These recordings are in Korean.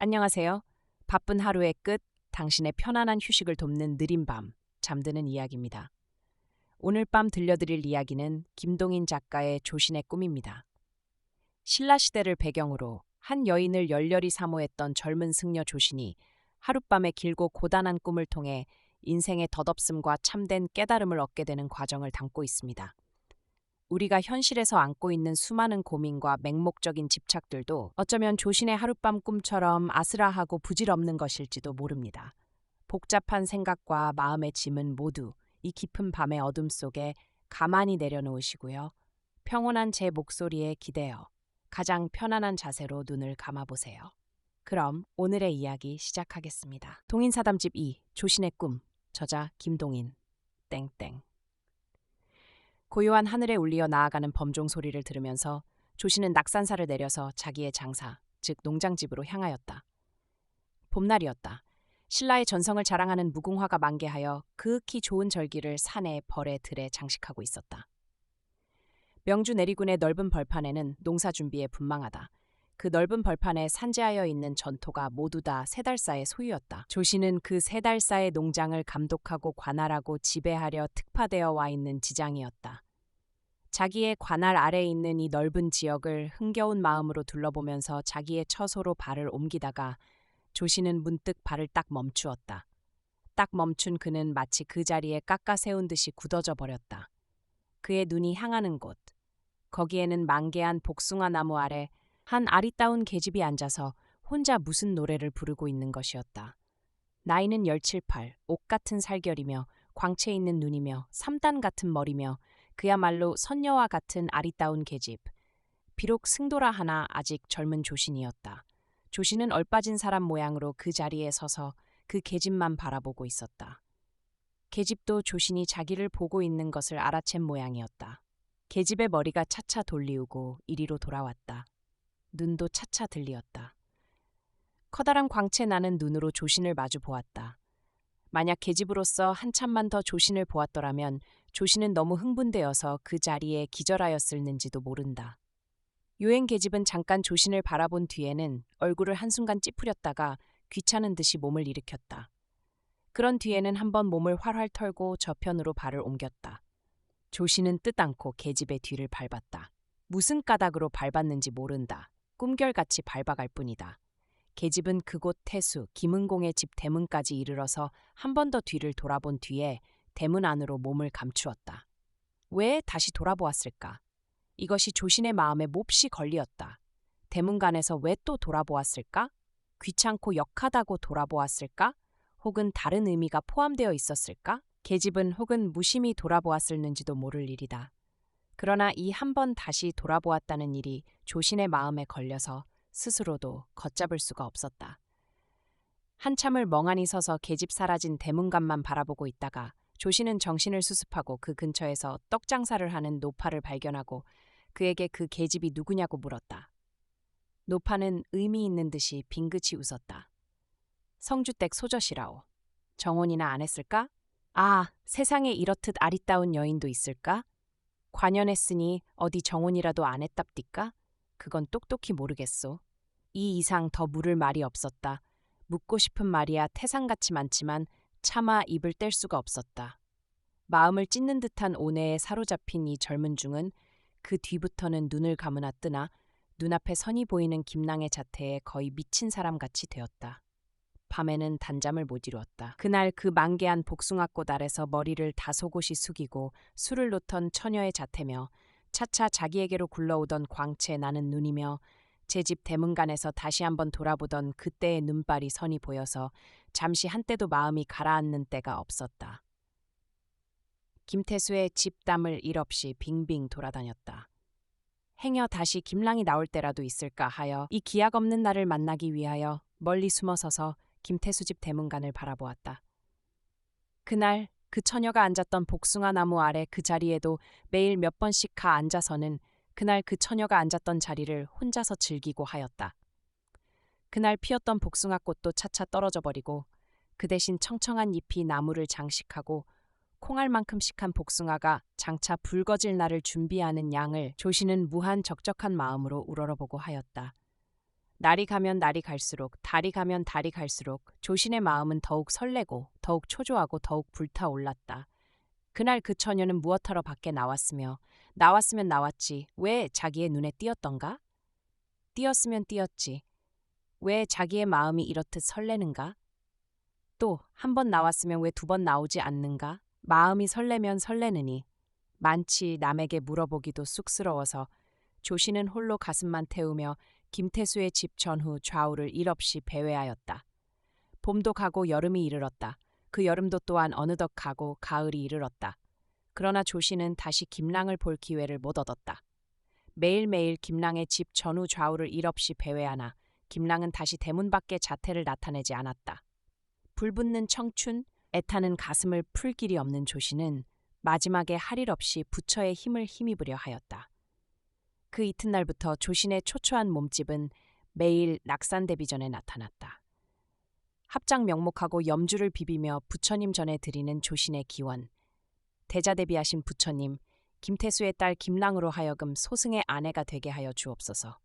안녕하세요. 바쁜 하루의 끝, 당신의 편안한 휴식을 돕는 느린 밤, 잠드는 이야기입니다. 오늘 밤 들려드릴 이야기는 김동인 작가의 조신의 꿈입니다. 신라시대를 배경으로 한 여인을 열렬히 사모했던 젊은 승려 조신이 하룻밤의 길고 고단한 꿈을 통해 인생의 덧없음과 참된 깨달음을 얻게 되는 과정을 담고 있습니다. 우리가 현실에서 안고 있는 수많은 고민과 맹목적인 집착들도 어쩌면 조신의 하룻밤 꿈처럼 아스라하고 부질없는 것일지도 모릅니다. 복잡한 생각과 마음의 짐은 모두 이 깊은 밤의 어둠 속에 가만히 내려놓으시고요. 평온한 제 목소리에 기대어 가장 편안한 자세로 눈을 감아보세요. 그럼 오늘의 이야기 시작하겠습니다. 동인사담집 2, 조신의 꿈, 저자 김동인, 땡땡. 고요한 하늘에 울리어 나아가는 범종 소리를 들으면서 조신은 낙산사를 내려서 자기의 장사, 즉 농장집으로 향하였다. 봄날이었다. 신라의 전성을 자랑하는 무궁화가 만개하여 그윽히 좋은 절기를 산에, 벌에, 들에 장식하고 있었다. 명주 내리군의 넓은 벌판에는 농사 준비에 분망하다. 그 넓은 벌판에 산재하여 있는 전토가 모두 다 세달사의 소유였다. 조신은 그 세달사의 농장을 감독하고 관할하고 지배하려 특파되어 와 있는 지장이었다. 자기의 관할 아래에 있는 이 넓은 지역을 흥겨운 마음으로 둘러보면서 자기의 처소로 발을 옮기다가 조신은 문득 발을 딱 멈추었다. 딱 멈춘 그는 마치 그 자리에 깎아 세운 듯이 굳어져 버렸다. 그의 눈이 향하는 곳, 거기에는 만개한 복숭아 나무 아래 한 아리따운 계집이 앉아서 혼자 무슨 노래를 부르고 있는 것이었다. 나이는 17~8, 옥 같은 살결이며 광채 있는 눈이며 삼단 같은 머리며 그야말로 선녀와 같은 아리따운 계집. 비록 승도라 하나 아직 젊은 조신이었다. 조신은 얼빠진 사람 모양으로 그 자리에 서서 그 계집만 바라보고 있었다. 계집도 조신이 자기를 보고 있는 것을 알아챈 모양이었다. 계집의 머리가 차차 돌리우고 이리로 돌아왔다. 눈도 차차 들리었다. 커다란 광채 나는 눈으로 조신을 마주 보았다. 만약 계집으로서 한참만 더 조신을 보았더라면 조신은 너무 흥분되어서 그 자리에 기절하였을는지도 모른다. 요행 계집은 잠깐 조신을 바라본 뒤에는 얼굴을 한순간 찌푸렸다가 귀찮은 듯이 몸을 일으켰다. 그런 뒤에는 한번 몸을 활활 털고 저편으로 발을 옮겼다. 조신은 뜻 않고 계집의 뒤를 밟았다. 무슨 까닭으로 밟았는지 모른다. 꿈결같이 밟아갈 뿐이다. 계집은 그곳 태수, 김은공의 집 대문까지 이르러서 한 번 더 뒤를 돌아본 뒤에 대문 안으로 몸을 감추었다. 왜 다시 돌아보았을까? 이것이 조신의 마음에 몹시 걸리었다. 대문간에서 왜 또 돌아보았을까? 귀찮고 역하다고 돌아보았을까? 혹은 다른 의미가 포함되어 있었을까? 계집은 혹은 무심히 돌아보았을는지도 모를 일이다. 그러나 이 한 번 다시 돌아보았다는 일이 조신의 마음에 걸려서 스스로도 걷잡을 수가 없었다. 한참을 멍하니 서서 계집 사라진 대문간만 바라보고 있다가 조신은 정신을 수습하고 그 근처에서 떡 장사를 하는 노파를 발견하고 그에게 그 계집이 누구냐고 물었다. 노파는 의미 있는 듯이 빙긋이 웃었다. 성주댁 소젖이라오. 정혼이나 안 했을까? 아, 세상에 이렇듯 아리따운 여인도 있을까? 관연했으니 어디 정혼이라도 안 했답디까? 그건 똑똑히 모르겠소. 이 이상 더 물을 말이 없었다. 묻고 싶은 말이야 태산같이 많지만 차마 입을 뗄 수가 없었다. 마음을 찢는 듯한 온해에 사로잡힌 이 젊은 중은 그 뒤부터는 눈을 감으나 뜨나 눈앞에 선이 보이는 김낭의 자태에 거의 미친 사람같이 되었다. 밤에는 단잠을 못 이루었다. 그날 그 만개한 복숭아꽃 아래서 머리를 다소곳이 숙이고 술을 놓던 처녀의 자태며 차차 자기에게로 굴러오던 광채 나는 눈이며 제 집 대문간에서 다시 한번 돌아보던 그때의 눈발이 선이 보여서 잠시 한때도 마음이 가라앉는 때가 없었다. 김태수의 집담을 일 없이 빙빙 돌아다녔다. 행여 다시 김랑이 나올 때라도 있을까 하여 이 기약 없는 날을 만나기 위하여 멀리 숨어서서 김태수 집 대문간을 바라보았다. 그날 그 처녀가 앉았던 복숭아 나무 아래 그 자리에도 매일 몇 번씩 가 앉아서는 그날 그 처녀가 앉았던 자리를 혼자서 즐기고 하였다. 그날 피었던 복숭아꽃도 차차 떨어져 버리고 그 대신 청청한 잎이 나무를 장식하고 콩알만큼씩한 복숭아가 장차 붉어질 날을 준비하는 양을 조신은 무한 적적한 마음으로 우러러보고 하였다. 날이 가면 날이 갈수록, 달이 가면 달이 갈수록 조신의 마음은 더욱 설레고 더욱 초조하고 더욱 불타올랐다. 그날 그 처녀는 무엇하러 밖에 나왔으며 나왔으면 나왔지 왜 자기의 눈에 띄었던가? 띄었으면 띄었지 왜 자기의 마음이 이렇듯 설레는가? 또 한 번 나왔으면 왜 두 번 나오지 않는가? 마음이 설레면 설레느니 많지 남에게 물어보기도 쑥스러워서 조씨는 홀로 가슴만 태우며 김태수의 집 전후 좌우를 일없이 배회하였다. 봄도 가고 여름이 이르렀다. 그 여름도 또한 어느덧 가고 가을이 이르렀다. 그러나 조씨는 다시 김랑을 볼 기회를 못 얻었다. 매일매일 김랑의 집 전후 좌우를 일없이 배회하나 김랑은 다시 대문 밖에 자태를 나타내지 않았다. 불붙는 청춘, 애타는 가슴을 풀 길이 없는 조씨는 마지막에 할 일 없이 부처의 힘을 힘입으려 하였다. 그 이튿날부터 조신의 초초한 몸집은 매일 낙산대비 전에 나타났다. 합장 명목하고 염주를 비비며 부처님 전에 드리는 조신의 기원. 대자대비하신 부처님, 김태수의 딸 김랑으로 하여금 소승의 아내가 되게 하여 주옵소서.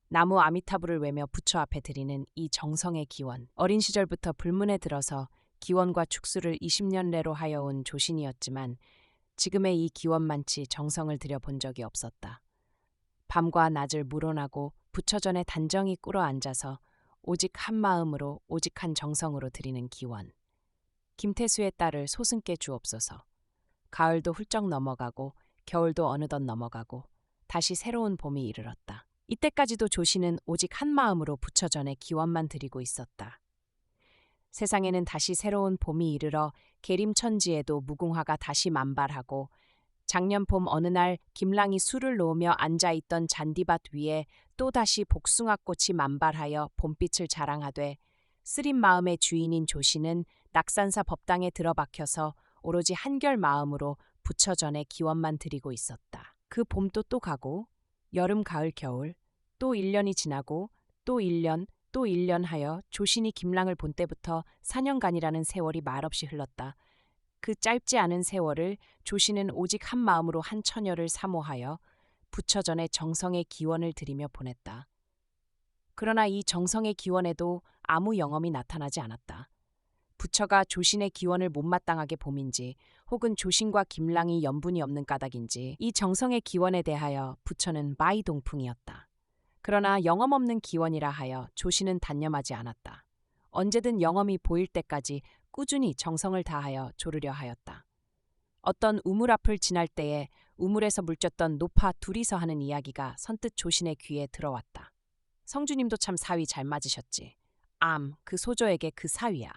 나무 아미타불을 외며 부처 앞에 드리는 이 정성의 기원. 어린 시절부터 불문에 들어서 기원과 축수를 20년 내로 하여 온 조신이었지만 지금의 이 기원만치 정성을 들여본 적이 없었다. 밤과 낮을 물어나고 부처 전에 단정히 꿇어 앉아서 오직 한 마음으로 오직 한 정성으로 드리는 기원. 김태수의 딸을 소승께 주옵소서. 가을도 훌쩍 넘어가고 겨울도 어느덧 넘어가고 다시 새로운 봄이 이르렀다. 이때까지도 조씨는 오직 한 마음으로 부처 전에 기원만 드리고 있었다. 세상에는 다시 새로운 봄이 이르러 계림천지에도 무궁화가 다시 만발하고 작년 봄 어느 날 김랑이 술을 놓으며 앉아있던 잔디밭 위에 또다시 복숭아꽃이 만발하여 봄빛을 자랑하되 쓰린 마음의 주인인 조씨는 낙산사 법당에 들어박혀서 오로지 한결 마음으로 부처 전에 기원만 드리고 있었다. 그 봄도 또 가고 여름 가을 겨울 또 1년이 지나고 또 1년 또 1년 하여 조신이 김랑을 본 때부터 4년간이라는 세월이 말없이 흘렀다. 그 짧지 않은 세월을 조씨는 오직 한 마음으로 한 처녀를 사모하여 부처 전에 정성의 기원을 드리며 보냈다. 그러나 이 정성의 기원에도 아무 영험이 나타나지 않았다. 부처가 조신의 기원을 못마땅하게 봄인지 혹은 조신과 김랑이 연분이 없는 까닭인지 이 정성의 기원에 대하여 부처는 마이동풍이었다. 그러나 영험 없는 기원이라 하여 조신은 단념하지 않았다. 언제든 영험이 보일 때까지 꾸준히 정성을 다하여 조르려 하였다. 어떤 우물 앞을 지날 때에 우물에서 물쬐던 노파 둘이서 하는 이야기가 선뜻 조신의 귀에 들어왔다. 성주님도 참 사위 잘 맞으셨지. 그 소조에게 그 사위야.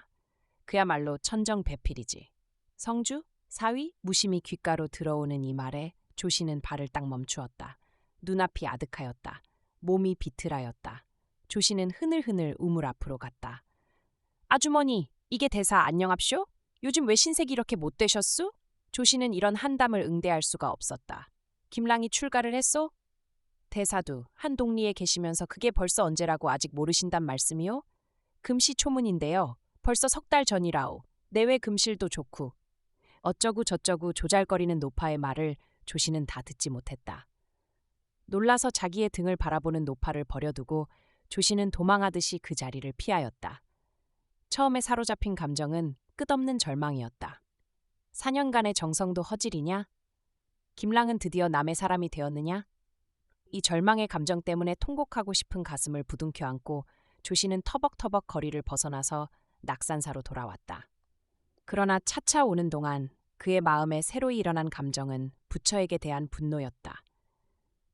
그야말로 천정배필이지. 성주? 사위? 무심히 귓가로 들어오는 이 말에 조신은 발을 딱 멈추었다. 눈앞이 아득하였다. 몸이 비틀하였다. 조신은 흐늘흐늘 우물 앞으로 갔다. 아주머니, 이게 대사 안녕합쇼? 요즘 왜 신색이 이렇게 못되셨수? 조씨는 이런 한담을 응대할 수가 없었다. 김랑이 출가를 했소? 대사도 한 동리에 계시면서 그게 벌써 언제라고 아직 모르신단 말씀이요? 금시초문인데요. 벌써 석 달 전이라오. 내외 금실도 좋고. 어쩌구 저쩌구 조잘거리는 노파의 말을 조씨는 다 듣지 못했다. 놀라서 자기의 등을 바라보는 노파를 버려두고 조씨는 도망하듯이 그 자리를 피하였다. 처음에 사로잡힌 감정은 끝없는 절망이었다. 4년간의 정성도 허질이냐? 김랑은 드디어 남의 사람이 되었느냐? 이 절망의 감정 때문에 통곡하고 싶은 가슴을 부둥켜 안고 조씨는 터벅터벅 거리를 벗어나서 낙산사로 돌아왔다. 그러나 차차 오는 동안 그의 마음에 새로이 일어난 감정은 부처에게 대한 분노였다.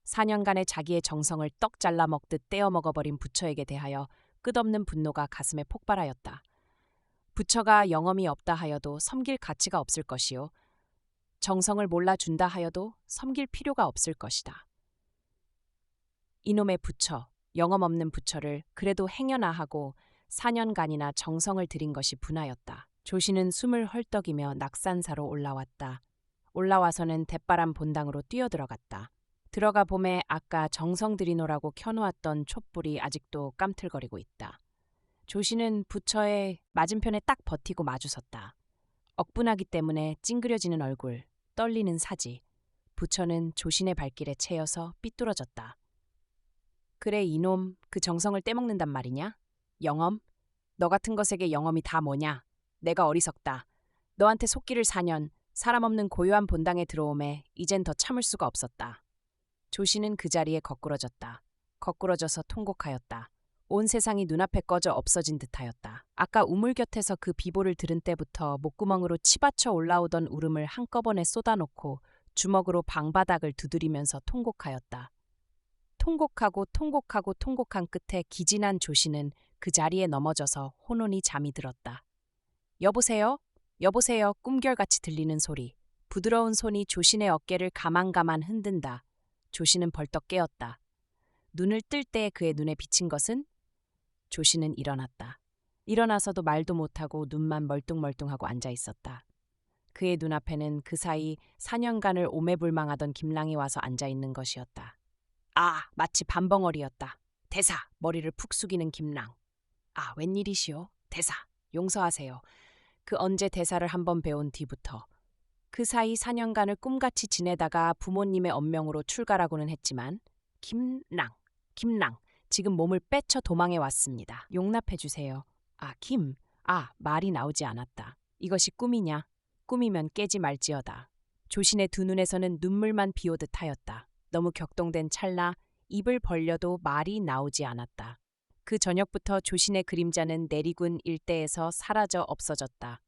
4년간의 자기의 정성을 떡 잘라 먹듯 떼어 먹어버린 부처에게 대하여 끝없는 분노가 가슴에 폭발하였다. 부처가 영험이 없다 하여도 섬길 가치가 없을 것이요. 정성을 몰라준다 하여도 섬길 필요가 없을 것이다. 이놈의 부처, 영험 없는 부처를 그래도 행여나 하고 4년간이나 정성을 들인 것이 분하였다. 조씨는 숨을 헐떡이며 낙산사로 올라왔다. 올라와서는 대바람 본당으로 뛰어들어갔다. 들어가 봄에 아까 정성 들이노라고 켜놓았던 촛불이 아직도 깜틀거리고 있다. 조씨는 부처의 맞은편에 딱 버티고 마주섰다. 억분하기 때문에 찡그려지는 얼굴, 떨리는 사지. 부처는 조신의 발길에 채여서 삐뚤어졌다. 그래 이놈, 그 정성을 떼먹는단 말이냐? 영엄? 너 같은 것에게 영엄이 다 뭐냐? 내가 어리석다. 너한테 속기를 4년, 사람 없는 고요한 본당에 들어오매 이젠 더 참을 수가 없었다. 조씨는 그 자리에 거꾸러졌다. 거꾸러져서 통곡하였다. 온 세상이 눈앞에 꺼져 없어진 듯하였다. 아까 우물 곁에서 그 비보를 들은 때부터 목구멍으로 치받쳐 올라오던 울음을 한꺼번에 쏟아놓고 주먹으로 방바닥을 두드리면서 통곡하였다. 통곡하고 통곡하고 통곡한 끝에 기진한 조씨는 그 자리에 넘어져서 혼혼히 잠이 들었다. 여보세요? 여보세요? 꿈결같이 들리는 소리. 부드러운 손이 조신의 어깨를 가만가만 흔든다. 조씨는 벌떡 깨었다. 눈을 뜰 때 그의 눈에 비친 것은? 조씨는 일어났다. 일어나서도 말도 못하고 눈만 멀뚱멀뚱하고 앉아 있었다. 그의 눈앞에는 그 사이 4년간을 오매불망하던 김랑이 와서 앉아 있는 것이었다. 아, 마치 밤벙어리였다. 대사, 머리를 푹 숙이는 김랑. 아, 웬일이시오? 대사, 용서하세요. 그 언제 대사를 한번 배운 뒤부터. 그 사이 4년간을 꿈같이 지내다가 부모님의 언명으로 출가라고는 했지만 김랑, 지금 몸을 빼쳐 도망해 왔습니다. 용납해 주세요. 말이 나오지 않았다. 이것이 꿈이냐? 꿈이면 깨지 말지어다. 조신의 두 눈에서는 눈물만 비오듯 하였다. 너무 격동된 찰나 입을 벌려도 말이 나오지 않았다. 그 저녁부터 조신의 그림자는 내리군 일대에서 사라져 없어졌다.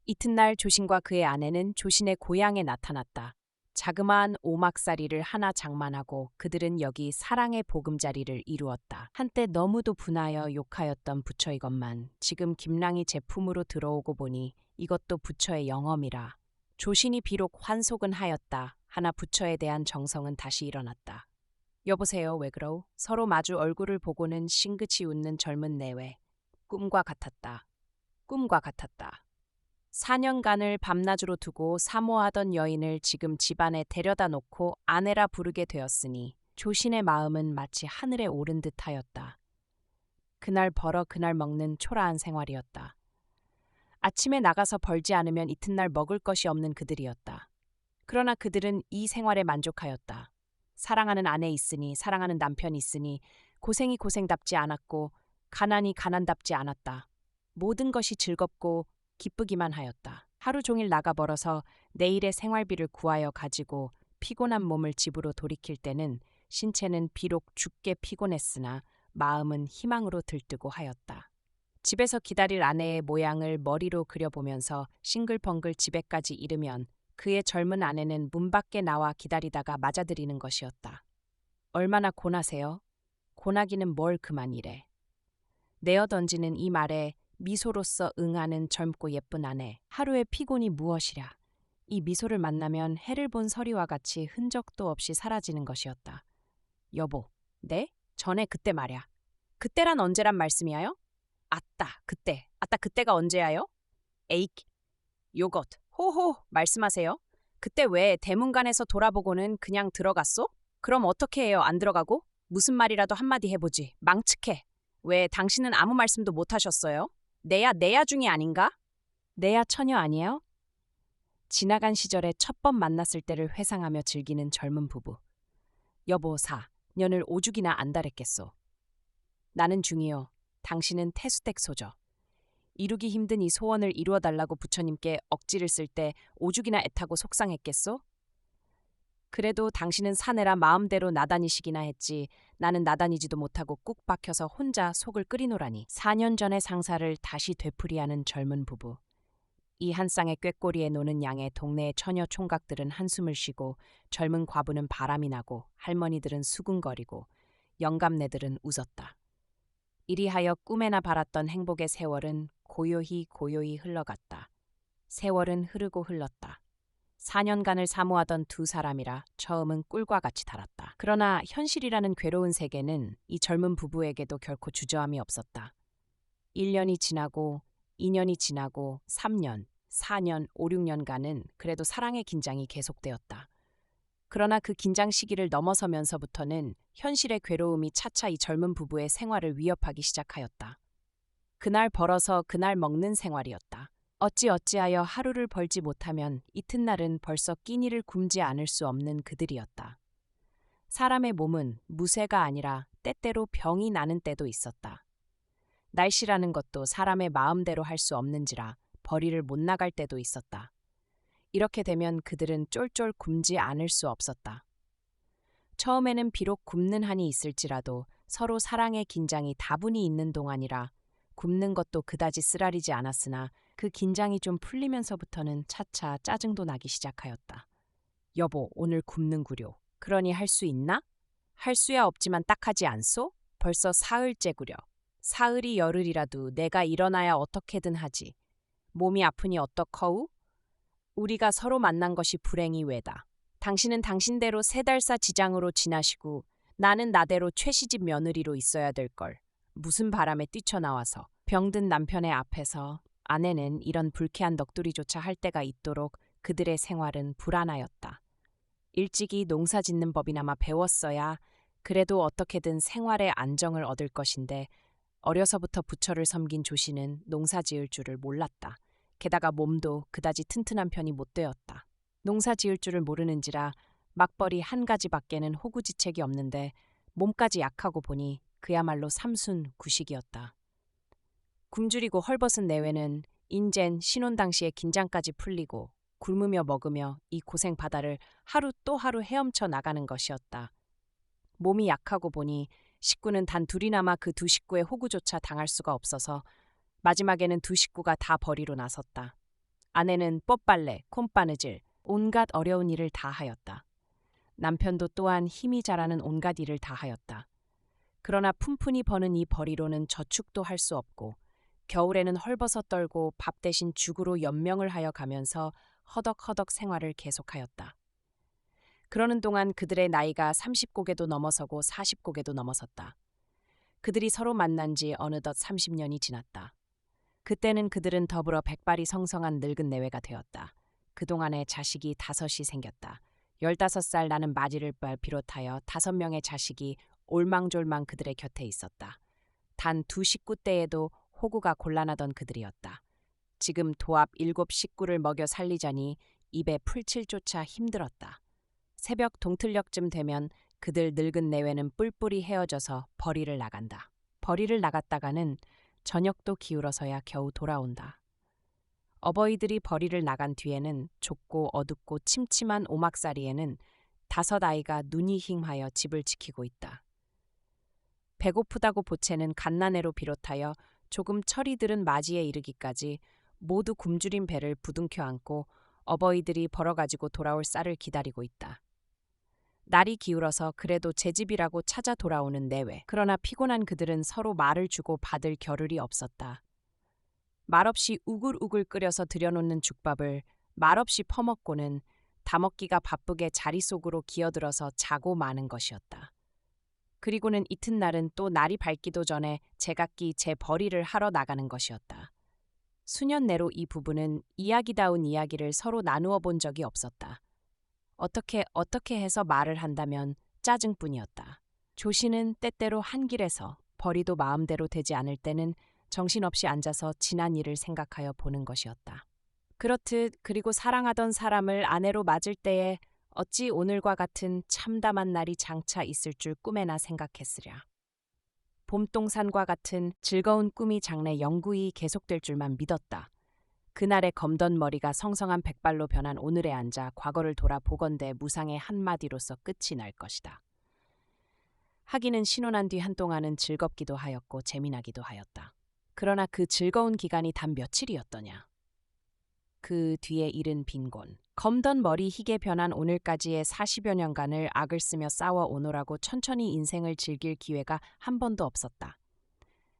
이튿날 조신과 그의 아내는 조신의 고향에 나타났다. 자그마한 오막살이를 하나 장만하고 그들은 여기 사랑의 보금자리를 이루었다. 한때 너무도 분하여 욕하였던 부처 이것만 지금 김랑이 제품으로 들어오고 보니 이것도 부처의 영엄이라. 조신이 비록 환속은 하였다. 하나 부처에 대한 정성은 다시 일어났다. 여보세요, 왜 그러우? 서로 마주 얼굴을 보고는 싱긋이 웃는 젊은 내외. 꿈과 같았다. 꿈과 같았다. 4년간을 밤낮으로 두고 사모하던 여인을 지금 집안에 데려다 놓고 아내라 부르게 되었으니 조신의 마음은 마치 하늘에 오른 듯하였다. 그날 벌어 그날 먹는 초라한 생활이었다. 아침에 나가서 벌지 않으면 이튿날 먹을 것이 없는 그들이었다. 그러나 그들은 이 생활에 만족하였다. 사랑하는 아내 있으니, 사랑하는 남편 있으니 고생이 고생답지 않았고 가난이 가난답지 않았다. 모든 것이 즐겁고 기쁘기만 하였다. 하루 종일 나가 벌어서 내일의 생활비를 구하여 가지고 피곤한 몸을 집으로 돌이킬 때는 신체는 비록 죽게 피곤했으나 마음은 희망으로 들뜨고 하였다. 집에서 기다릴 아내의 모양을 머리로 그려보면서 싱글벙글 집에까지 이르면 그의 젊은 아내는 문 밖에 나와 기다리다가 맞아들이는 것이었다. 얼마나 고나세요? 고나기는 뭘 그만 이래. 내어 던지는 이 말에 미소로써 응하는 젊고 예쁜 아내. 하루의 피곤이 무엇이랴. 이 미소를 만나면 해를 본 서리와 같이 흔적도 없이 사라지는 것이었다. 여보, 네? 전에 그때 말야. 그때란 언제란 말씀이야요? 아따, 그때가 언제야요? 에잇, 요것, 호호, 말씀하세요. 그때 왜 대문간에서 돌아보고는 그냥 들어갔소? 그럼 어떻게 해요, 안 들어가고? 무슨 말이라도 한마디 해보지, 망측해. 왜 당신은 아무 말씀도 못 하셨어요? 내야 중이 아닌가? 내야 처녀 아니에요? 지나간 시절에 첫 번 만났을 때를 회상하며 즐기는 젊은 부부. 여보 4년을 오죽이나 안달했겠소. 나는 중이요. 당신은 태수댁소죠. 이루기 힘든 이 소원을 이루어달라고 부처님께 억지를 쓸 때 오죽이나 애타고 속상했겠소? 그래도 당신은 사내라 마음대로 나다니시기나 했지 나는 나다니지도 못하고 꾹 박혀서 혼자 속을 끓이노라니. 4년 전의 상사를 다시 되풀이하는 젊은 부부. 이 한 쌍의 꾀꼬리에 노는 양의 동네의 처녀 총각들은 한숨을 쉬고 젊은 과부는 바람이 나고 할머니들은 수군거리고 영감네들은 웃었다. 이리하여 꿈에나 바랐던 행복의 세월은 고요히 흘러갔다. 세월은 흐르고 흘렀다. 4년간을 사모하던 두 사람이라 처음은 꿀과 같이 달았다. 그러나 현실이라는 괴로운 세계는 이 젊은 부부에게도 결코 주저함이 없었다. 1년이 지나고 2년이 지나고 3년, 4년, 5, 6년간은 그래도 사랑의 긴장이 계속되었다. 그러나 그 긴장 시기를 넘어서면서부터는 현실의 괴로움이 차차 이 젊은 부부의 생활을 위협하기 시작하였다. 그날 벌어서 그날 먹는 생활이었다. 어찌하여 하루를 벌지 못하면 이튿날은 벌써 끼니를 굶지 않을 수 없는 그들이었다. 사람의 몸은 무쇠가 아니라 때때로 병이 나는 때도 있었다. 날씨라는 것도 사람의 마음대로 할 수 없는지라 벌이를 못 나갈 때도 있었다. 이렇게 되면 그들은 쫄쫄 굶지 않을 수 없었다. 처음에는 비록 굶는 한이 있을지라도 서로 사랑의 긴장이 다분히 있는 동안이라 굶는 것도 그다지 쓰라리지 않았으나 그 긴장이 좀 풀리면서부터는 차차 짜증도 나기 시작하였다. 여보, 오늘 굶는구려. 그러니 할 수 있나? 할 수야 없지만 딱하지 않소? 벌써 사흘째구려. 사흘이 열흘이라도 내가 일어나야 어떻게든 하지. 몸이 아프니 어떡허우? 우리가 서로 만난 것이 불행이 왜다. 당신은 당신대로 3달사 지장으로 지나시고 나는 나대로 최시집 며느리로 있어야 될걸. 무슨 바람에 뛰쳐나와서 병든 남편의 앞에서 아내는 이런 불쾌한 넋두리조차 할 때가 있도록 그들의 생활은 불안하였다. 일찍이 농사 짓는 법이나마 배웠어야 그래도 어떻게든 생활의 안정을 얻을 것인데 어려서부터 부처를 섬긴 조씨는 농사 지을 줄을 몰랐다. 게다가 몸도 그다지 튼튼한 편이 못 되었다. 농사 지을 줄을 모르는지라 맞벌이 한 가지밖에는 호구지책이 없는데 몸까지 약하고 보니 그야말로 삼순구식이었다. 굶주리고 헐벗은 내외는 인젠 신혼 당시의 긴장까지 풀리고 굶으며 먹으며 이 고생 바다를 하루 또 하루 헤엄쳐 나가는 것이었다. 몸이 약하고 보니 식구는 단 둘이나마 그 두 식구의 호구조차 당할 수가 없어서 마지막에는 두 식구가 다 벌이로 나섰다. 아내는 뽀빨래, 콩바느질, 온갖 어려운 일을 다 하였다. 남편도 또한 힘이 자라는 온갖 일을 다 하였다. 그러나 푼푼이 버는 이 벌이로는 저축도 할 수 없고 겨울에는 헐벗어 떨고 밥 대신 죽으로 연명을 하여 가면서 허덕허덕 생활을 계속하였다. 그러는 동안 그들의 나이가 30곡에도 넘어서고 40곡에도 넘어섰다. 그들이 서로 만난 지 어느덧 30년이 지났다. 그때는 그들은 더불어 백발이 성성한 늙은 내외가 되었다. 그동안에 자식이 5이 생겼다. 15살 나는 마지를 비롯하여 5명의 자식이 올망졸망 그들의 곁에 있었다. 단 2 식구 때에도 호구가 곤란하던 그들이었다. 지금 도합 7 식구를 먹여 살리자니 입에 풀칠조차 힘들었다. 새벽 동틀녘쯤 되면 그들 늙은 내외는 뿔뿔이 헤어져서 벌이를 나간다. 벌이를 나갔다가는 저녁도 기울어서야 겨우 돌아온다. 어버이들이 벌이를 나간 뒤에는 좁고 어둡고 침침한 오막살이에는 5 아이가 눈이 힝하여 집을 지키고 있다. 배고프다고 보채는 갓난애로 비롯하여 조금 철이 들은 맞이에 이르기까지 모두 굶주린 배를 부둥켜 안고 어버이들이 벌어가지고 돌아올 쌀을 기다리고 있다. 날이 기울어서 그래도 제 집이라고 찾아 돌아오는 내외. 그러나 피곤한 그들은 서로 말을 주고 받을 겨를이 없었다. 말없이 우글우글 끓여서 들여놓는 죽밥을 말없이 퍼먹고는 다먹기가 바쁘게 자리 속으로 기어들어서 자고 마는 것이었다. 그리고는 이튿날은 또 날이 밝기도 전에 제각기 제 벌이를 하러 나가는 것이었다. 수년 내로 이 부부는 이야기다운 이야기를 서로 나누어 본 적이 없었다. 어떻게 해서 말을 한다면 짜증뿐이었다. 조씨는 때때로 한 길에서 벌이도 마음대로 되지 않을 때는 정신없이 앉아서 지난 일을 생각하여 보는 것이었다. 그렇듯 그리고 사랑하던 사람을 아내로 맞을 때에 어찌 오늘과 같은 참담한 날이 장차 있을 줄 꿈에나 생각했으랴. 봄동산과 같은 즐거운 꿈이 장래 영구히 계속될 줄만 믿었다. 그날의 검던 머리가 성성한 백발로 변한 오늘에 앉아 과거를 돌아보건대 무상의 한마디로서 끝이 날 것이다. 하기는 신혼한 뒤 한동안은 즐겁기도 하였고 재미나기도 하였다. 그러나 그 즐거운 기간이 단 며칠이었더냐. 그 뒤에 이른 빈곤. 검던 머리 희게 변한 오늘까지의 40여 년간을 악을 쓰며 싸워 오노라고 천천히 인생을 즐길 기회가 한 번도 없었다.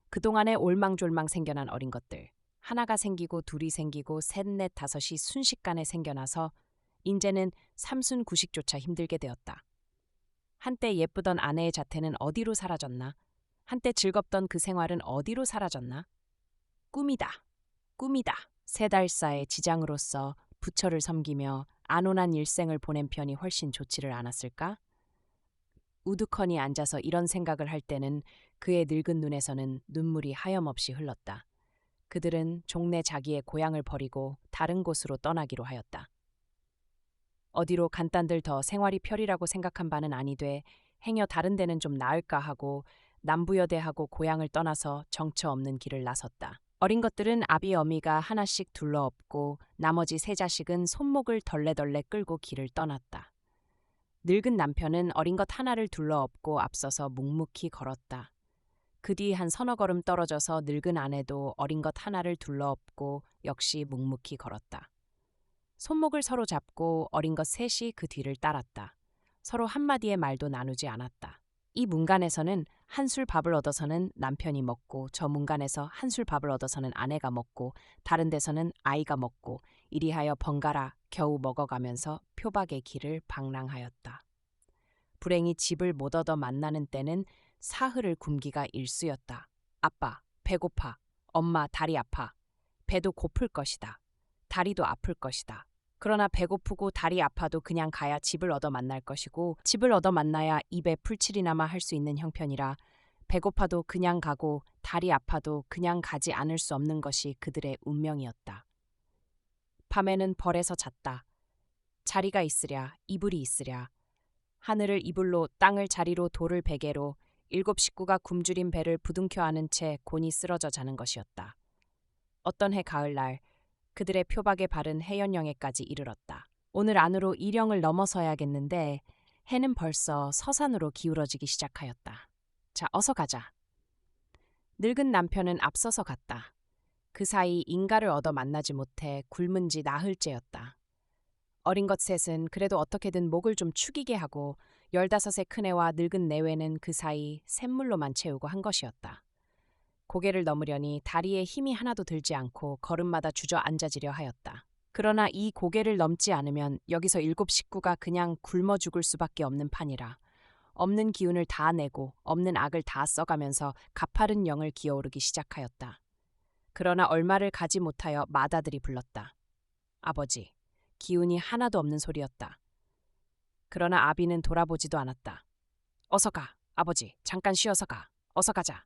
그동안에 올망졸망 생겨난 어린 것들. 하나가 생기고 둘이 생기고 셋, 넷, 다섯이 순식간에 생겨나서 인제는 삼순구식조차 힘들게 되었다. 한때 예쁘던 아내의 자태는 어디로 사라졌나? 한때 즐겁던 그 생활은 어디로 사라졌나? 꿈이다. 꿈이다. 3달사의 지장으로서 부처를 섬기며 안온한 일생을 보낸 편이 훨씬 좋지를 않았을까? 우두커니 앉아서 이런 생각을 할 때는 그의 늙은 눈에서는 눈물이 하염없이 흘렀다. 그들은 종래 자기의 고향을 버리고 다른 곳으로 떠나기로 하였다. 어디로 간단들 더 생활이 편리라고 생각한 바는 아니돼 행여 다른 데는 좀 나을까 하고 남부여대하고 고향을 떠나서 정처 없는 길을 나섰다. 어린 것들은 아비 어미가 하나씩 둘러엎고 나머지 세 자식은 손목을 덜레덜레 끌고 길을 떠났다. 늙은 남편은 어린 것 하나를 둘러엎고 앞서서 묵묵히 걸었다. 그 뒤 한 서너 걸음 떨어져서 늙은 아내도 어린 것 하나를 둘러엎고 역시 묵묵히 걸었다. 손목을 서로 잡고 어린 것 셋이 그 뒤를 따랐다. 서로 한마디의 말도 나누지 않았다. 이 문간에서는 한술 밥을 얻어서는 남편이 먹고 저 문간에서 한술 밥을 얻어서는 아내가 먹고 다른 데서는 아이가 먹고 이리하여 번갈아 겨우 먹어가면서 표박의 길을 방랑하였다. 불행히 집을 못 얻어 만나는 때는 사흘을 굶기가 일쑤였다. 아빠, 배고파. 엄마, 다리 아파. 배도 고플 것이다. 다리도 아플 것이다. 그러나 배고프고 다리 아파도 그냥 가야 집을 얻어 만날 것이고 집을 얻어 만나야 입에 풀칠이나마 할 수 있는 형편이라 배고파도 그냥 가고 다리 아파도 그냥 가지 않을 수 없는 것이 그들의 운명이었다. 밤에는 벌에서 잤다. 자리가 있으랴, 이불이 있으랴. 하늘을 이불로 땅을 자리로 돌을 베개로 7식구가 굶주린 배를 부둥켜 안은 채 곤히 쓰러져 자는 것이었다. 어떤 해 가을날 그들의 표박에 바른 해연령에까지 이르렀다. 오늘 안으로 이령을 넘어서야겠는데 해는 벌써 서산으로 기울어지기 시작하였다. 자, 어서 가자. 늙은 남편은 앞서서 갔다. 그 사이 인가를 얻어 만나지 못해 굶은 지 나흘째였다. 어린 것 셋은 그래도 어떻게든 목을 좀 축이게 하고 15의 큰애와 늙은 내외는 그 사이 샘물로만 채우고 한 것이었다. 고개를 넘으려니 다리에 힘이 하나도 들지 않고 걸음마다 주저앉아지려 하였다. 그러나 이 고개를 넘지 않으면 여기서 7식구가 그냥 굶어 죽을 수밖에 없는 판이라 없는 기운을 다 내고 없는 악을 다 써가면서 가파른 영을 기어오르기 시작하였다. 그러나 얼마를 가지 못하여 맏아들이 불렀다. 아버지, 기운이 하나도 없는 소리였다. 그러나 아비는 돌아보지도 않았다. 어서 가, 아버지, 잠깐 쉬어서 가. 어서 가자.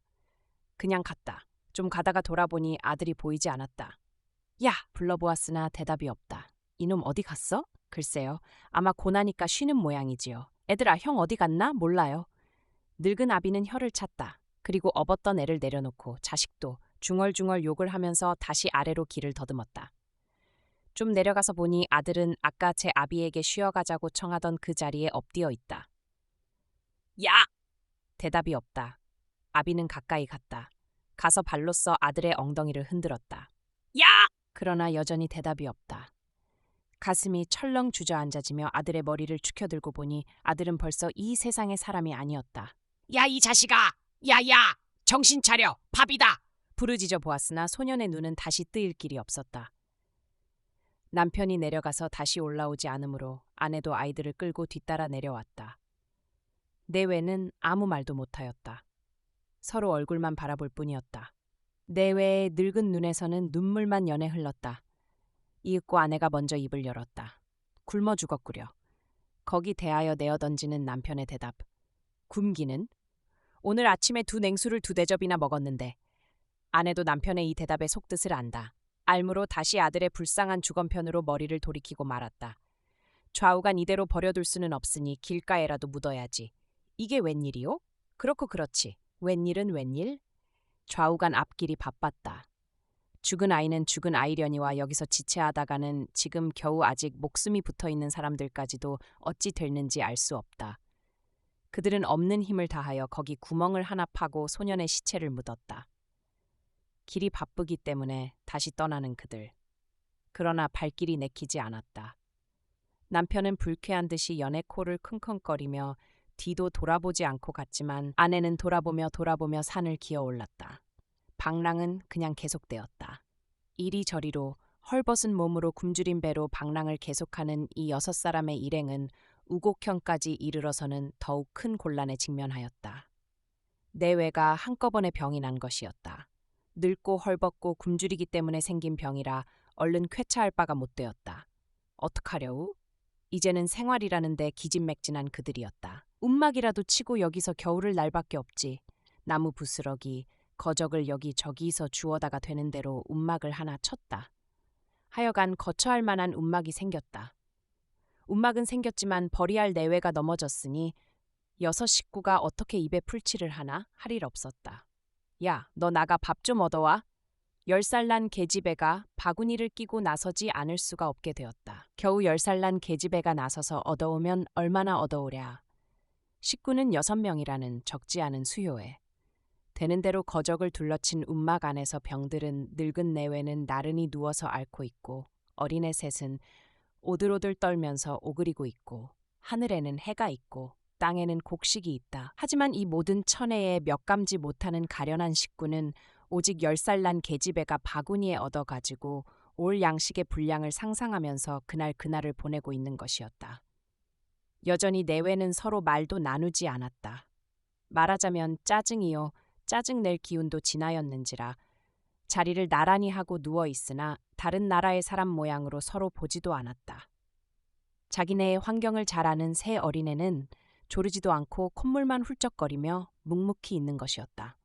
그냥 갔다. 좀 가다가 돌아보니 아들이 보이지 않았다. 야! 불러보았으나 대답이 없다. 이놈 어디 갔어? 글쎄요. 아마 고나니까 쉬는 모양이지요. 애들아, 형 어디 갔나? 몰라요. 늙은 아비는 혀를 찼다. 그리고 업었던 애를 내려놓고 자식도 중얼중얼 욕을 하면서 다시 아래로 길을 더듬었다. 좀 내려가서 보니 아들은 아까 제 아비에게 쉬어가자고 청하던 그 자리에 엎드려 있다. 야! 대답이 없다. 아비는 가까이 갔다. 가서 발로써 아들의 엉덩이를 흔들었다. 야! 그러나 여전히 대답이 없다. 가슴이 철렁 주저앉아지며 아들의 머리를 축혀들고 보니 아들은 벌써 이 세상의 사람이 아니었다. 야, 이 자식아! 야야! 정신 차려! 밥이다! 부르짖어 보았으나 소년의 눈은 다시 뜨일 길이 없었다. 남편이 내려가서 다시 올라오지 않으므로 아내도 아이들을 끌고 뒤따라 내려왔다. 내외는 아무 말도 못하였다. 서로 얼굴만 바라볼 뿐이었다. 내외의 늙은 눈에서는 눈물만 연해 흘렀다. 이윽고 아내가 먼저 입을 열었다. 굶어 죽었구려. 거기 대하여 내어 던지는 남편의 대답. 굶기는? 오늘 아침에 2냉수를 2대접이나 먹었는데. 아내도 남편의 이 대답의 속뜻을 안다. 알므로 다시 아들의 불쌍한 주검편으로 머리를 돌이키고 말았다. 좌우간 이대로 버려둘 수는 없으니 길가에라도 묻어야지. 이게 웬일이요? 그렇고 그렇지. 웬일은 웬일? 좌우간 앞길이 바빴다. 죽은 아이는 죽은 아이려니와 여기서 지체하다가는 지금 겨우 아직 목숨이 붙어있는 사람들까지도 어찌 됐는지 알 수 없다. 그들은 없는 힘을 다하여 거기 구멍을 하나 파고 소년의 시체를 묻었다. 길이 바쁘기 때문에 다시 떠나는 그들. 그러나 발길이 내키지 않았다. 남편은 불쾌한 듯이 연애 코를 킁킁거리며 뒤도 돌아보지 않고 갔지만 아내는 돌아보며 산을 기어올랐다. 방랑은 그냥 계속되었다. 이리저리로 헐벗은 몸으로 굶주린 배로 방랑을 계속하는 이 6사람의 일행은 우곡현까지 이르러서는 더욱 큰 곤란에 직면하였다. 내외가 한꺼번에 병이 난 것이었다. 늙고 헐벗고 굶주리기 때문에 생긴 병이라 얼른 쾌차할 바가 못 되었다. 어떡하려우? 이제는 생활이라는데 기진맥진한 그들이었다. 움막이라도 치고 여기서 겨울을 날 밖에 없지. 나무 부스러기, 거적을 여기저기서 주워다가 되는 대로 움막을 하나 쳤다. 하여간 거처할 만한 움막이 생겼다. 움막은 생겼지만 벌이할 내외가 넘어졌으니 여섯 식구가 어떻게 입에 풀칠을 하나 할 일 없었다. 야, 너 나가 밥 좀 얻어와. 10살 난 계집애가 바구니를 끼고 나서지 않을 수가 없게 되었다. 겨우 10살 난 계집애가 나서서 얻어오면 얼마나 얻어오랴. 식구는 6명이라는 적지 않은 수요에. 되는 대로 거적을 둘러친 움막 안에서 병들은 늙은 내외는 나른히 누워서 앓고 있고 어린애 셋은 오들오들 떨면서 오그리고 있고 하늘에는 해가 있고 땅에는 곡식이 있다. 하지만 이 모든 천혜에 몇 감지 못하는 가련한 식구는 오직 10살 난 계집애가 바구니에 얻어가지고 올 양식의 분량을 상상하면서 그날을 보내고 있는 것이었다. 여전히 내외는 서로 말도 나누지 않았다. 말하자면 짜증이요. 짜증낼 기운도 지나였는지라 자리를 나란히 하고 누워 있으나 다른 나라의 사람 모양으로 서로 보지도 않았다. 자기네의 환경을 잘 아는 새 어린애는 조르지도 않고 콧물만 훌쩍거리며 묵묵히 있는 것이었다.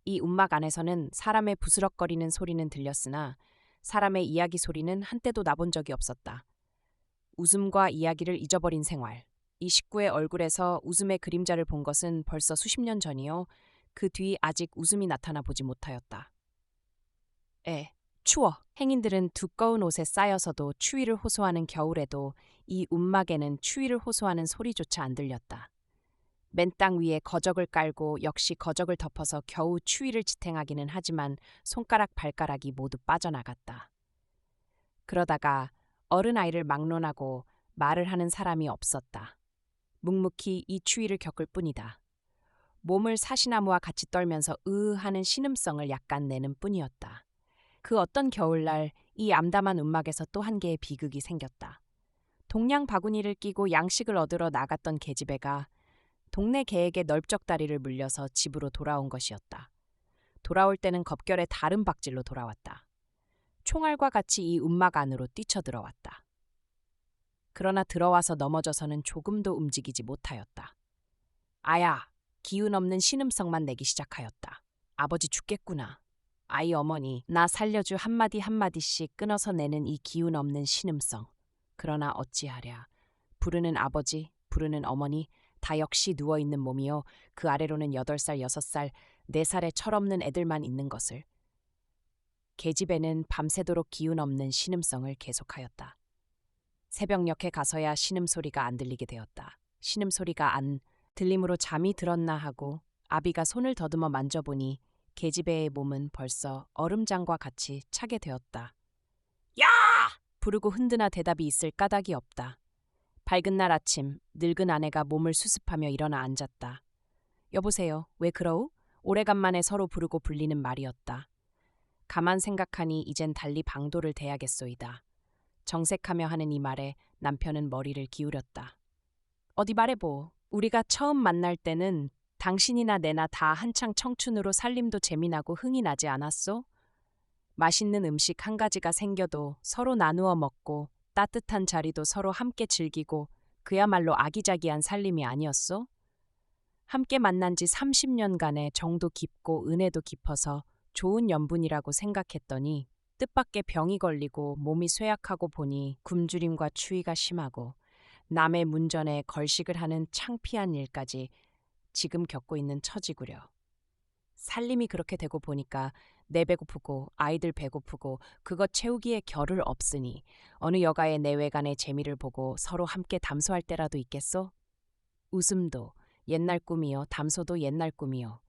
이 움막 안에서는 사람의 부스럭거리는 소리는 들렸으나 사람의 이야기 소리는 한때도 나본 적이 없었다. 웃음과 이야기를 잊어버린 생활. 이 식구의 얼굴에서 웃음의 그림자를 본 것은 벌써 수십 년 전이요. 그 뒤 아직 웃음이 나타나 보지 못하였다. 추워. 행인들은 두꺼운 옷에 쌓여서도 추위를 호소하는 겨울에도 이 움막에는 추위를 호소하는 소리조차 안 들렸다. 맨 땅 위에 거적을 깔고 역시 거적을 덮어서 겨우 추위를 지탱하기는 하지만 손가락 발가락이 모두 빠져나갔다. 그러다가 어른아이를 막론하고 말을 하는 사람이 없었다. 묵묵히 이 추위를 겪을 뿐이다. 몸을 사시나무와 같이 떨면서 하는 신음성을 약간 내는 뿐이었다. 그 어떤 겨울날 이 암담한 움막에서 또 한 개의 비극이 생겼다. 동양 바구니를 끼고 양식을 얻으러 나갔던 계집애가 동네 개에게 널쩍다리를 물려서 집으로 돌아온 것이었다. 돌아올 때는 겁결에 다른 박질로 돌아왔다. 총알과 같이 이 움막 안으로 뛰쳐들어왔다. 그러나 들어와서 넘어져서는 조금도 움직이지 못하였다. 아야, 기운 없는 신음성만 내기 시작하였다. 아버지 죽겠구나. 아이 어머니, 나 살려주 한마디 한마디씩 끊어서 내는 이 기운 없는 신음성. 그러나 어찌하랴. 부르는 아버지, 부르는 어머니, 다 역시 누워있는 몸이요. 그 아래로는 8살, 6살, 4살의 철없는 애들만 있는 것을. 계집애는 밤새도록 기운 없는 신음성을 계속하였다. 새벽녘에 가서야 신음소리가 안 들리게 되었다. 신음소리가 안 들림으로 잠이 들었나 하고 아비가 손을 더듬어 만져보니 계집애의 몸은 벌써 얼음장과 같이 차게 되었다. 야! 부르고 흔드나 대답이 있을 까닭이 없다. 밝은 날 아침 늙은 아내가 몸을 수습하며 일어나 앉았다. 여보세요. 왜 그러우? 오래간만에 서로 부르고 불리는 말이었다. 가만 생각하니 이젠 달리 방도를 대야겠소이다. 정색하며 하는 이 말에 남편은 머리를 기울였다. 어디 말해보. 우리가 처음 만날 때는 당신이나 내나 다 한창 청춘으로 살림도 재미나고 흥이 나지 않았소? 맛있는 음식 한 가지가 생겨도 서로 나누어 먹고 따뜻한 자리도 서로 함께 즐기고 그야말로 아기자기한 살림이 아니었소? 함께 만난 지 30년간의 정도 깊고 은혜도 깊어서 좋은 연분이라고 생각했더니 뜻밖의 병이 걸리고 몸이 쇠약하고 보니 굶주림과 추위가 심하고 남의 문전에 걸식을 하는 창피한 일까지 지금 겪고 있는 처지구려. 살림이 그렇게 되고 보니까 내 배고프고 아이들 배고프고 그것 채우기에 겨를 없으니 어느 여가의 내외간의 재미를 보고 서로 함께 담소할 때라도 있겠소? 웃음도 옛날 꿈이요, 담소도 옛날 꿈이요.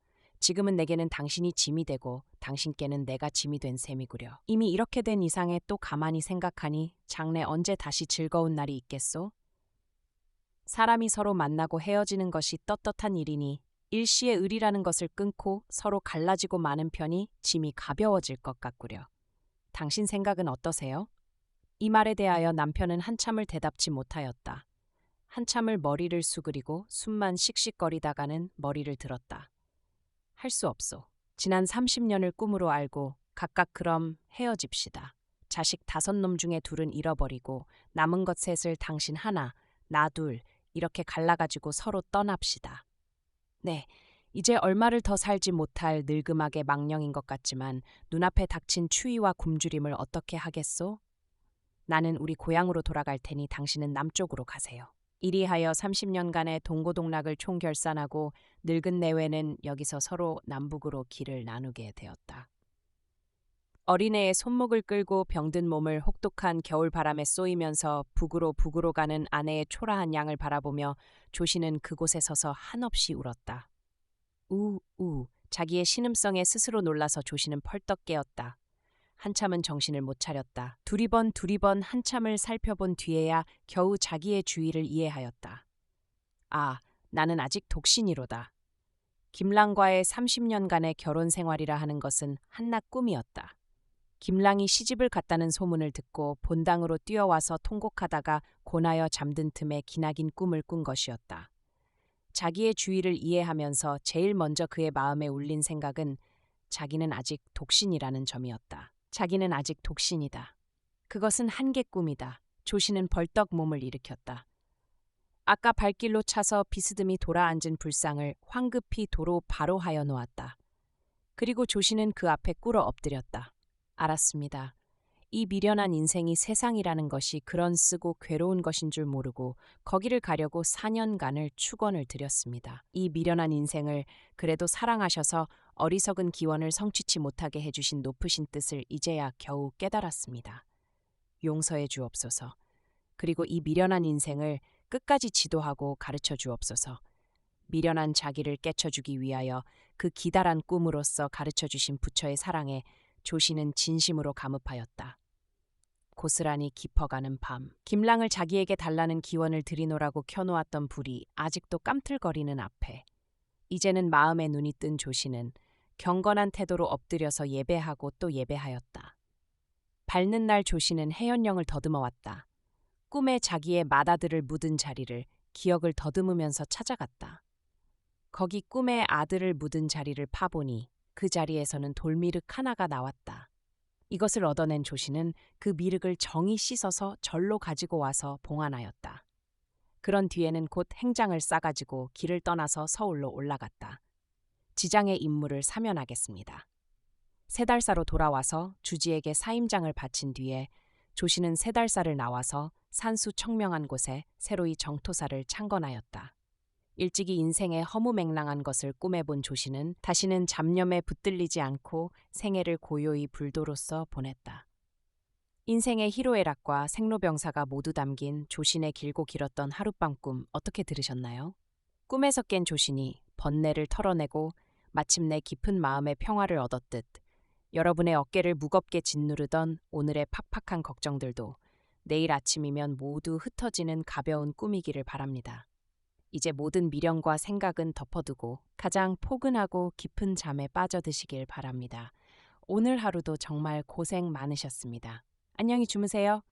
지금은 내게는 당신이 짐이 되고 당신께는 내가 짐이 된 셈이구려. 이미 이렇게 된 이상에 또 가만히 생각하니 장래 언제 다시 즐거운 날이 있겠소? 사람이 서로 만나고 헤어지는 것이 떳떳한 일이니 일시의 의리라는 것을 끊고 서로 갈라지고 마는 편이 짐이 가벼워질 것 같구려. 당신 생각은 어떠세요? 이 말에 대하여 남편은 한참을 대답지 못하였다. 한참을 머리를 수그리고 숨만 씩씩거리다가는 머리를 들었다. 할 수 없소. 지난 30년을 꿈으로 알고 각각 그럼 헤어집시다. 자식 5놈 중에 2은 잃어버리고 남은 것 셋을 당신 하나, 나 둘 이렇게 갈라가지고 서로 떠납시다. 네, 이제 얼마를 더 살지 못할 늙음하게 망령인 것 같지만 눈앞에 닥친 추위와 굶주림을 어떻게 하겠소? 나는 우리 고향으로 돌아갈 테니 당신은 남쪽으로 가세요. 이리하여 30년간의 동고동락을 총결산하고 늙은 내외는 여기서 서로 남북으로 길을 나누게 되었다. 어린애의 손목을 끌고 병든 몸을 혹독한 겨울바람에 쏘이면서 북으로 가는 아내의 초라한 양을 바라보며 조씨는 그곳에 서서 한없이 울었다. 자기의 신음성에 스스로 놀라서 조씨는 펄떡 깨었다. 한참은 정신을 못 차렸다. 두리번 한참을 살펴본 뒤에야 겨우 자기의 주의를 이해하였다. 아, 나는 아직 독신이로다. 김랑과의 30년간의 결혼 생활이라 하는 것은 한낱 꿈이었다. 김랑이 시집을 갔다는 소문을 듣고 본당으로 뛰어와서 통곡하다가 고나여 잠든 틈에 기나긴 꿈을 꾼 것이었다. 자기의 주의를 이해하면서 제일 먼저 그의 마음에 울린 생각은 자기는 아직 독신이라는 점이었다. 자기는 아직 독신이다. 그것은 한계 꿈이다. 조씨는 벌떡 몸을 일으켰다. 아까 발길로 차서 비스듬히 돌아앉은 불상을 황급히 도로 바로 하여 놓았다. 그리고 조씨는 그 앞에 꿇어 엎드렸다. 알았습니다. 이 미련한 인생이 세상이라는 것이 그런 쓰고 괴로운 것인 줄 모르고 거기를 가려고 4년간을 축원을 드렸습니다. 이 미련한 인생을 그래도 사랑하셔서 어리석은 기원을 성취치 못하게 해주신 높으신 뜻을 이제야 겨우 깨달았습니다. 용서해 주옵소서. 그리고 이 미련한 인생을 끝까지 지도하고 가르쳐 주옵소서. 미련한 자기를 깨쳐주기 위하여 그 기다란 꿈으로써 가르쳐 주신 부처의 사랑에 조씨는 진심으로 감흡하였다. 고스란히 깊어가는 밤, 김랑을 자기에게 달라는 기원을 드리노라고 켜놓았던 불이 아직도 깜틀거리는 앞에 이제는 마음에 눈이 뜬 조씨는 경건한 태도로 엎드려서 예배하고 또 예배하였다. 밝는 날 조씨는 해연령을 더듬어 왔다. 꿈에 자기의 맏아들을 묻은 자리를 기억을 더듬으면서 찾아갔다. 거기 꿈에 아들을 묻은 자리를 파보니 그 자리에서는 돌미륵 하나가 나왔다. 이것을 얻어낸 조씨는 그 미륵을 정이 씻어서 절로 가지고 와서 봉안하였다. 그런 뒤에는 곧 행장을 싸가지고 길을 떠나서 서울로 올라갔다. 지장의 임무를 사면하겠습니다. 세달사로 돌아와서 주지에게 사임장을 바친 뒤에 조씨는 세달사를 나와서 산수 청명한 곳에 새로이 정토사를 창건하였다. 일찍이 인생의 허무맹랑한 것을 꿈에 본 조씨는 다시는 잡념에 붙들리지 않고 생애를 고요히 불도로써 보냈다. 인생의 희로애락과 생로병사가 모두 담긴 조신의 길고 길었던 하룻밤 꿈 어떻게 들으셨나요? 꿈에서 깬 조신이 번뇌를 털어내고 마침내 깊은 마음의 평화를 얻었듯 여러분의 어깨를 무겁게 짓누르던 오늘의 팍팍한 걱정들도 내일 아침이면 모두 흩어지는 가벼운 꿈이기를 바랍니다. 이제 모든 미련과 생각은 덮어두고 가장 포근하고 깊은 잠에 빠져드시길 바랍니다. 오늘 하루도 정말 고생 많으셨습니다. 안녕히 주무세요.